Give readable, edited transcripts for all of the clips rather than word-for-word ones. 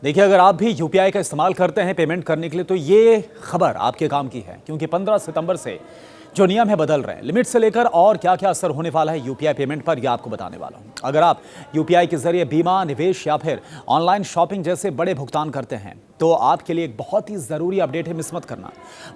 देखिए, अगर आप भी यूपीआई का इस्तेमाल करते हैं पेमेंट करने के लिए तो ये खबर आपके काम की है, क्योंकि 15 सितंबर से जो नियम है बदल रहे हैं। लिमिट से लेकर और क्या क्या असर होने वाला है यूपीआई पेमेंट पर, यह आपको बताने वाला हूं। अगर आप यूपीआई के जरिए बीमा, निवेश या फिर ऑनलाइन शॉपिंग जैसे बड़े भुगतान करते हैं तो आपके लिए एक बहुत ही जरूरी अपडेट है, मिस मत करना।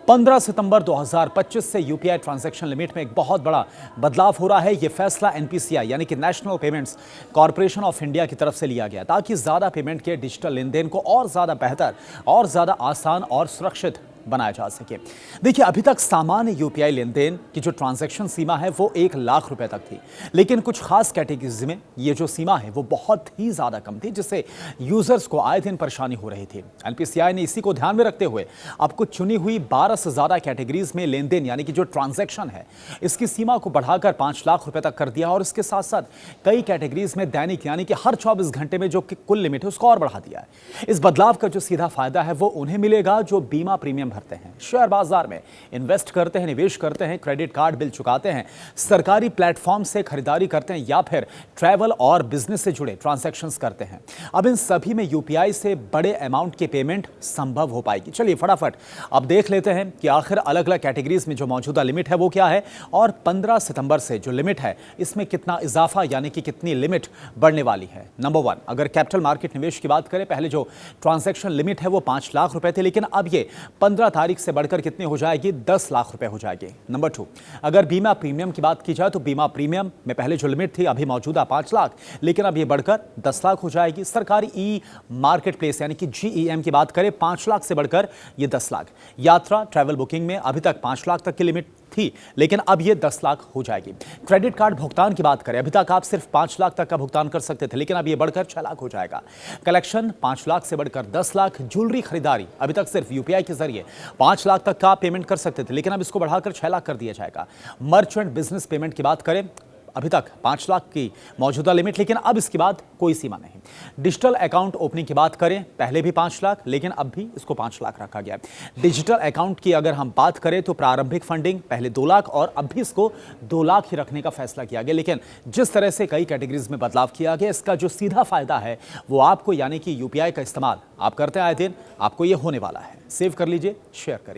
15 सितंबर 2025 से यूपीआई ट्रांजैक्शन लिमिट में एक बहुत बड़ा बदलाव हो रहा है। यह फैसला एनपीसीआई यानी कि national payments corporation of India की तरफ से लिया गया, ताकि ज्यादा पेमेंट के डिजिटल लेन देन को और ज्यादा बेहतर और ज्यादा आसान और सुरक्षित बनाया जा सके। देखिए, अभी तक सामान्य यूपीआई लेन देन की जो ट्रांजैक्शन सीमा है वो 1 लाख रुपए तक थी, लेकिन कुछ खास कैटेगरीज में ये जो सीमा है वो बहुत ही ज्यादा कम थी, जिससे यूजर्स को आए दिन परेशानी हो रही थी। एनपीसीआई ने इसी को ध्यान में रखते हुए अब कुछ चुनी हुई 12 से ज्यादा कैटेगरीज में लेन देन यानी कि जो ट्रांजैक्शन है इसकी सीमा को बढ़ाकर 5 लाख रुपए तक कर दिया, और इसके साथ साथ कई कैटेगरीज में दैनिक यानी कि हर 24 घंटे में जो कुल लिमिट है उसको और बढ़ा दिया है। इस बदलाव का जो सीधा फायदा है वो उन्हें मिलेगा जो बीमा प्रीमियम भरते हैं, शेयर बाजार में इन्वेस्ट करते हैं, निवेश करते हैं, क्रेडिट कार्ड बिल चुकाते हैं, सरकारी प्लेटफॉर्म से खरीदारी करते हैं या फिर ट्रैवल और बिजनेस से जुड़े ट्रांजैक्शंस करते हैं। अब इन सभी में यूपीआई से बड़े अमाउंट की पेमेंट संभव हो पाएगी। चलिए फटाफट अब देख लेते हैं कि आखिर अलग अलग कैटेगरीज में जो मौजूदा लिमिट है वो क्या है, और 15 सितंबर से जो लिमिट है इसमें कितना इजाफा यानी कि कितनी लिमिट बढ़ने वाली है। नंबर 1, अगर कैपिटल मार्केट निवेश की बात करें, पहले जो ट्रांजैक्शन लिमिट है वो 5 लाख रुपए थे, लेकिन अब ये 15 तारीख से बढ़कर कितनी हो जाएगी, 10 लाख रुपए हो जाएगी। नंबर 2, अगर बीमा प्रीमियम की बात की जाए तो बीमा प्रीमियम में पहले जो लिमिट थी अभी मौजूदा 5 लाख, लेकिन अब ये बढ़कर 10 लाख हो जाएगी। सरकारी ई मार्केट प्लेस यानी कि जीईएम की बात करें, 5 लाख से बढ़कर ये 10 लाख। यात्रा ट्रैवल बुकिंग में अभी तक 5 लाख तक की लिमिट थी, लेकिन अब ये 10 लाख हो जाएगी। क्रेडिट कार्ड भुगतान की बात करें, अभी तक आप सिर्फ 5 लाख तक का भुगतान कर सकते थे, लेकिन अब ये बढ़कर 6 लाख हो जाएगा। कलेक्शन 5 लाख से बढ़कर 10 लाख। ज्वेलरी खरीदारी अभी तक सिर्फ यूपीआई के जरिए 5 लाख तक का पेमेंट कर सकते थे, लेकिन अब इसको बढ़ाकर 6 लाख कर दिया जाएगा। मर्चेंट बिजनेस पेमेंट की बात करें, अभी तक 5 लाख की मौजूदा लिमिट, लेकिन अब इसके बाद कोई सीमा नहीं। डिजिटल अकाउंट ओपनिंग की बात करें, पहले भी 5 लाख, लेकिन अब भी इसको 5 लाख रखा गया है। डिजिटल अकाउंट की अगर हम बात करें तो प्रारंभिक फंडिंग पहले 2 लाख और अब भी इसको 2 लाख ही रखने का फैसला किया गया, लेकिन जिस तरह से कई कैटेगरीज में बदलाव किया गया इसका जो सीधा फायदा है वो आपको यानी कि यूपीआई का इस्तेमाल आप करते आए दिन आपको ये होने वाला है। सेव कर लीजिए, शेयर करिए।